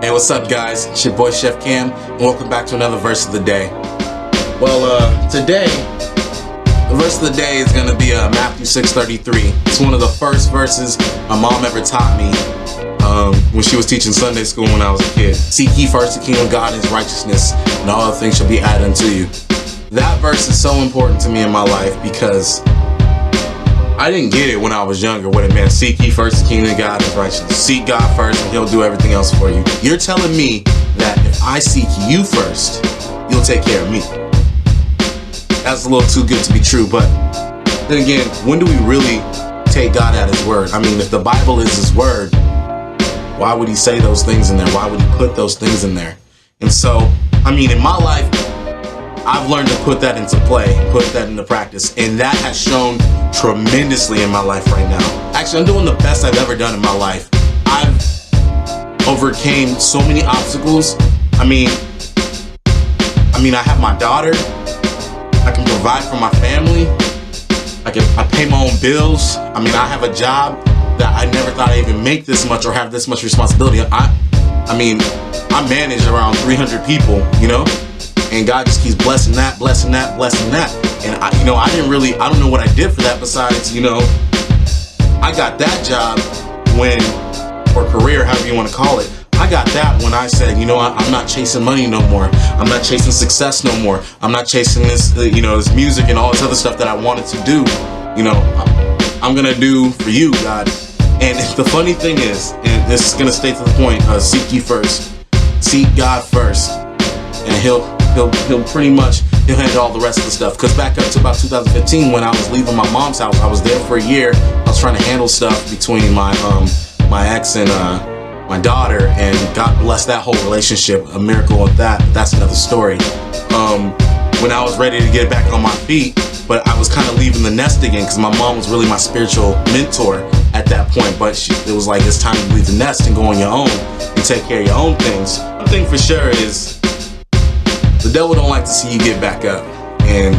Hey, what's up, guys? It's your boy Chef Cam, and welcome back to another verse of the day. Well, today, the verse of the day is going to be Matthew 6:33. It's one of the first verses my mom ever taught me when she was teaching Sunday school when I was a kid. Seek ye first the kingdom of God and his righteousness, and all other things shall be added unto you. That verse is so important to me in my life because I didn't get it when I was younger, what it meant. Seek ye first the kingdom of God and his righteousness. Seek God first and he'll do everything else for you. You're telling me that if I seek you first, you'll take care of me. That's a little too good to be true, but then again, when do we really take God at his word? I mean, if the Bible is his word, why would he say those things in there? Why would he put those things in there? And so, I mean, in my life, I've learned to put that into play, put that into practice, and that has shown tremendously in my life right now. Actually, I'm doing the best I've ever done in my life. I've overcame so many obstacles. I mean, I have my daughter. I can provide for my family. I pay my own bills. I have a job that I never thought I'd even make this much or have this much responsibility. I manage around 300 people, and God just keeps blessing that. And I don't know what I did for that besides, I got that job or career, however you want to call it. I got that when I said, I'm not chasing money no more. I'm not chasing success no more. I'm not chasing this, this music and all this other stuff that I wanted to do. I'm going to do for you, God. And the funny thing is, and this is going to stay to the point, seek ye first. Seek God first. And he'll handle all the rest of the stuff. Because back up to about 2015 when I was leaving my mom's house, I was there for a year. I was trying to handle stuff between my ex and my daughter, and God blessed that whole relationship. A miracle with that. That's another story. When I was ready to get back on my feet, but I was kind of leaving the nest again because my mom was really my spiritual mentor at that point. But it was like, it's time to leave the nest and go on your own and take care of your own things. One thing for sure is the devil don't like to see you get back up. And,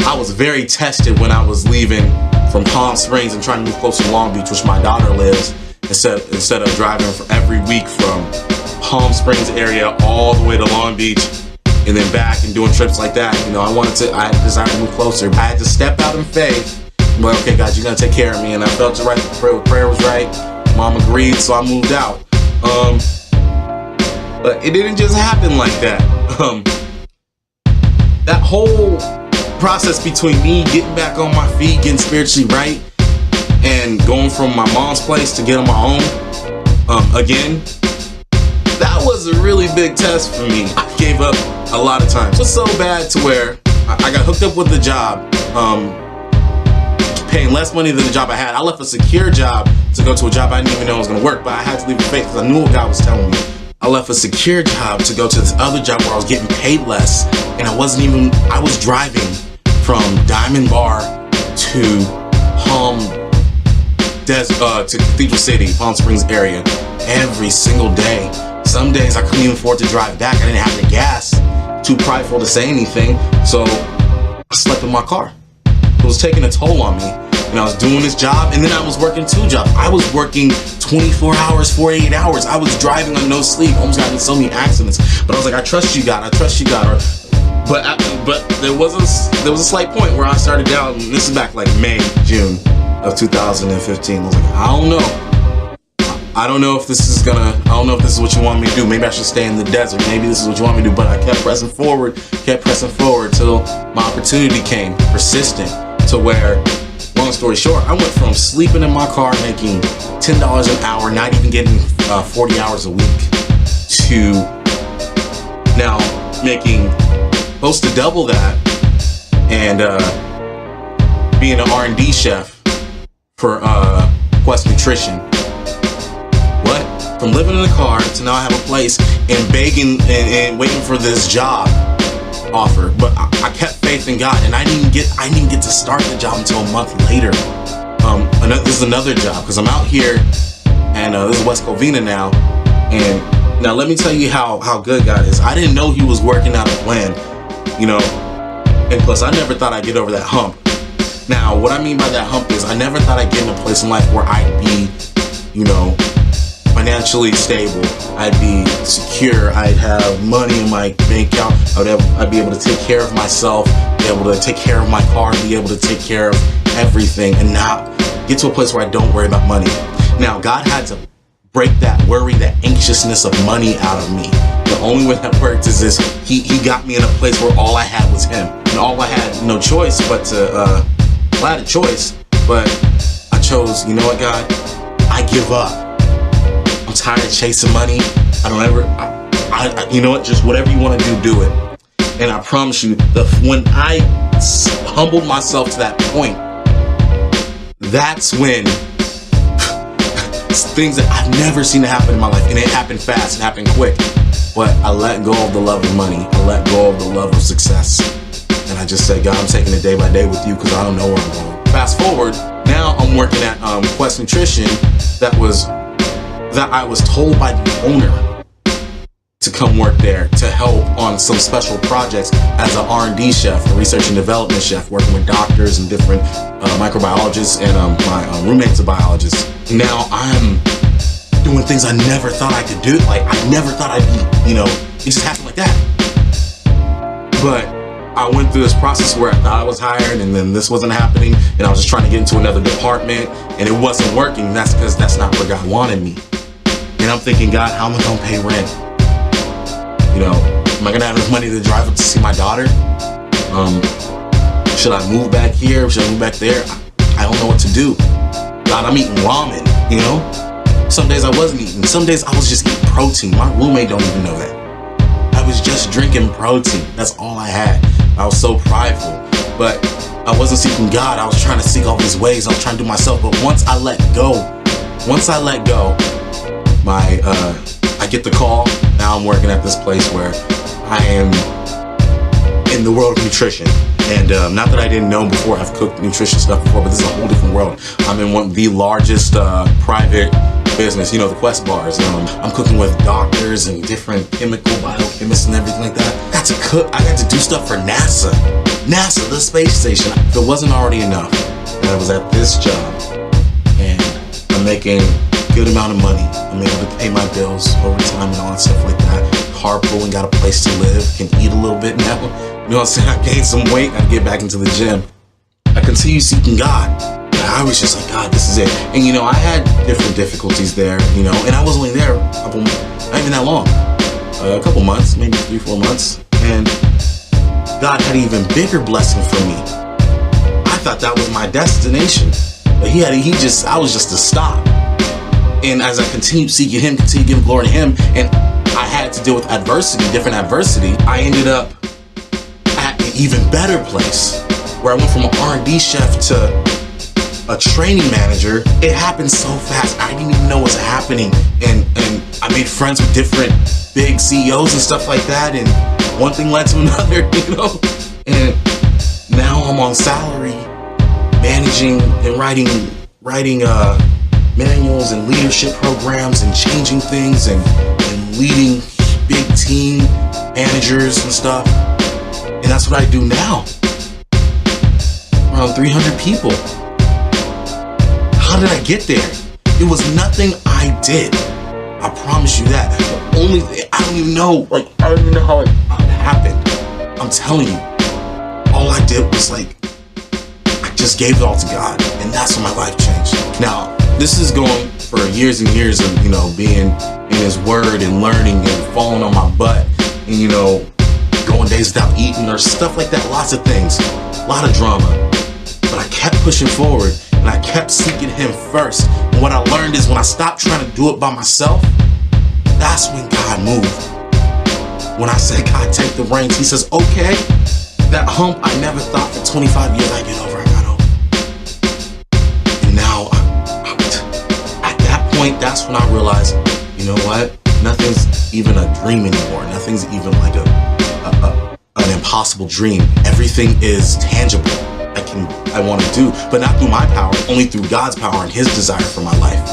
I was very tested when I was leaving from Palm Springs and trying to move closer to Long Beach, which my daughter lives, instead of driving for every week from Palm Springs area all the way to Long Beach and then back and doing trips like that. I desired to move closer. I had to step out in faith. But okay, God, you're going to take care of me. And I felt it right. The prayer was right. Mom agreed, so I moved out. But it didn't just happen like that. That whole process between me getting back on my feet, getting spiritually right, and going from my mom's place to get on my own again, that was a really big test for me. I gave up a lot of times. It was so bad to where I got hooked up with the job, paying less money than the job I had. I left a secure job to go to a job I didn't even know was going to work, but I had to leave with faith because I knew what God was telling me. I left a secure job to go to this other job where I was getting paid less, and I was driving from Diamond Bar to to Cathedral City, Palm Springs area, every single day. Some days I couldn't even afford to drive back. I didn't have the gas. Too prideful to say anything, so I slept in my car. It was taking a toll on me. And I was doing this job, and then I was working 2 jobs. I was working 24 hours, 48 hours. I was driving on no sleep. Almost got in so many accidents. But I was like, I trust you, God. I trust you, God. But there was a slight point where I started down. This is back like May, June of 2015. I was like, I don't know if this is what you want me to do. Maybe I should stay in the desert. Maybe this is what you want me to do. But I kept pressing forward till my opportunity came, persistent, to where, long story short, I went from sleeping in my car making $10 an hour, not even getting 40 hours a week, to now making close to double that and being an R&D chef for Quest Nutrition. What? From living in the car to now I have a place and begging and waiting for this job offer. But I kept faith in God, and I didn't get to start the job until a month later. This is another job because I'm out here, and this is West Covina now. And now let me tell you how good God is. I didn't know He was working out a plan, and plus I never thought I'd get over that hump. Now, what I mean by that hump is I never thought I'd get in a place in life where I'd be, financially stable. I'd be secure. I'd have money in my bank account. I'd be able to take care of myself, be able to take care of my car, be able to take care of everything, and not get to a place where I don't worry about money. Now, God had to break that worry, that anxiousness of money out of me. The only way that worked is this: He got me in a place where all I had was Him, and all I had no choice but to. I had a choice, but I chose. You know what, God? I give up. I'm tired of chasing money. I don't ever. You know what? Just whatever you want to do it. And I promise you, when I humbled myself to that point, that's when things that I've never seen happen in my life, and it happened fast, it happened quick. But I let go of the love of money. I let go of the love of success. And I just said, God, I'm taking it day by day with you because I don't know where I'm going. Fast forward, now I'm working at Quest Nutrition that I was told by the owner to come work there to help on some special projects as an R&D chef, a research and development chef, working with doctors and different microbiologists, and my roommate's a biologist. Now I'm doing things I never thought I could do. Like, I never thought I'd be, it just happened like that. But I went through this process where I thought I was hired, and then this wasn't happening, and I was just trying to get into another department, and it wasn't working. That's because that's not where God wanted me. And I'm thinking, God, how am I gonna pay rent? Am I gonna have enough money to drive up to see my daughter? Should I move back here? Should I move back there? I don't know what to do. God, I'm eating ramen, Some days I wasn't eating. Some days I was just eating protein. My roommate don't even know that. I was just drinking protein. That's all I had. I was so prideful. But I wasn't seeking God. I was trying to seek all these ways. I was trying to do myself. But once I let go, I get the call. Now I'm working at this place where I am in the world of nutrition. And not that I didn't know before, I've cooked nutrition stuff before, but this is a whole different world. I'm in one of the largest private business, the Quest bars. I'm cooking with doctors and different biochemists and everything like that. I got to cook. I got to do stuff for NASA, the space station. If it wasn't already enough, and I was at this job, and I'm making a good amount of money. I'm able to pay my bills, overtime, and all that stuff like that. Carpooling, got a place to live, can eat a little bit now. You know what I'm saying? I gained some weight. I get back into the gym. I continue seeking God. I was just like, God, this is it. And I had different difficulties there, and I was only there not even that long. A couple months, maybe 3-4 months. And God had an even bigger blessing for me. I thought that was my destination. But I was just a stop. And as I continued seeking Him, continued giving glory to Him, and I had to deal with different adversity, I ended up at an even better place where I went from an R&D chef to a training manager. It happened so fast. I didn't even know what was happening. And I made friends with different big CEOs and stuff like that. And one thing led to another, And now I'm on salary, managing and writing manuals and leadership programs and changing things and leading big team managers and stuff. And that's what I do now. Around 300 people. How did I get there? It was nothing I did. I promise you that. The only thing, I don't even know how it happened. I'm telling you, all I did was I just gave it all to God, and that's when my life changed. Now, this is going for years and years of, being in His Word and learning and falling on my butt and, going days without eating or stuff like that. Lots of things, a lot of drama. But I kept pushing forward and I kept seeking Him first. And what I learned is when I stopped trying to do it by myself, that's when God moved. When I said, God, take the reins, He says, okay. That hump I never thought for 25 years I'd get over, I got over. And now, at that point, that's when I realized, you know what? Nothing's even a dream anymore. Nothing's even like an impossible dream. Everything is tangible. I want to do, but not through my power, only through God's power and His desire for my life.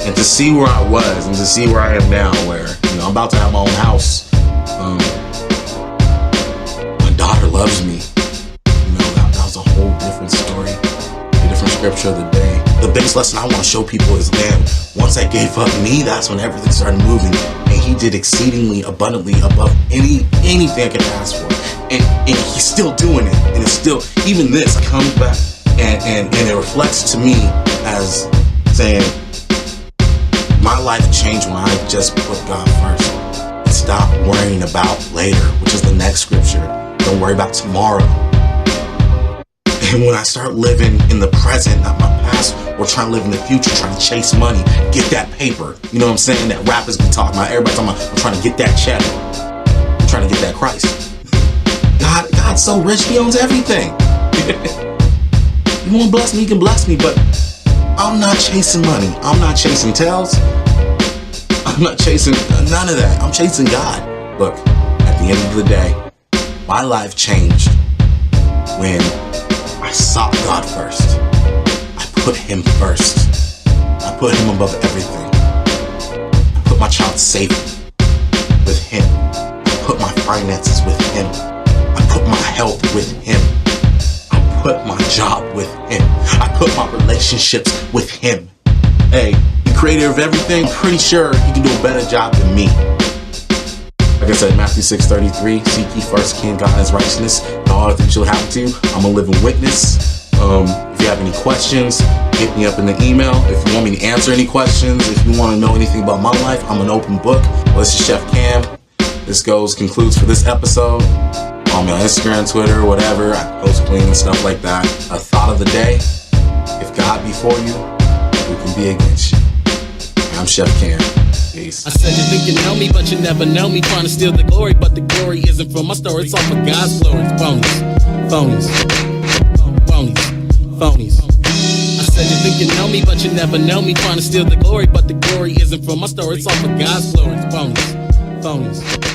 And to see where I was and to see where I am now, where I'm about to have my own house. My daughter loves me. That was a whole different story, a different scripture of the day. the biggest lesson I want to show people is, man, once I gave up me, that's when everything started moving. And he did exceedingly abundantly above anything I could ask for. And he's still doing it. And it's still, even this comes back and it reflects to me as saying, my life changed when I just put God first and stopped worrying about later, which is the next scripture. Don't worry about tomorrow. And when I start living in the present, not my past, or trying to live in the future, trying to chase money, get that paper, you know what I'm saying? That rappers be talking about, everybody talking about, I'm trying to get that check, I'm trying to get that Christ. God's so rich, he owns everything. You want to bless me, you can bless me, but I'm not chasing money. I'm not chasing tails. I'm not chasing none of that. I'm chasing God. Look, at the end of the day, my life changed when I sought God first. I put him first. I put him above everything. I put my child's safety with him. I put my finances with him. I put my health with him. I put my job with him. I put my relationships with him. Hey, the creator of everything, I'm pretty sure he can do a better job than me. Like I said, Matthew 6:33, seek ye first King God and his righteousness, and all the things shall happen to you. I'm a living witness. If you have any questions, hit me up in the email. If you want me to answer any questions, if you want to know anything about my life, I'm an open book. Well, this is Chef Cam. This concludes for this episode. Follow me on Instagram, Twitter, whatever. I post clean and stuff like that. A thought of the day: if God be for you, who can be against you? I'm Chef Cam. Peace. I said you think you know me, but you never know me. Trying to steal the glory, but the glory isn't from my story. It's all for God's glory. It's phonies. I said you think you know me, but you never know me. Trying to steal the glory, but the glory isn't from my story. It's all for God's glory. It's phonies.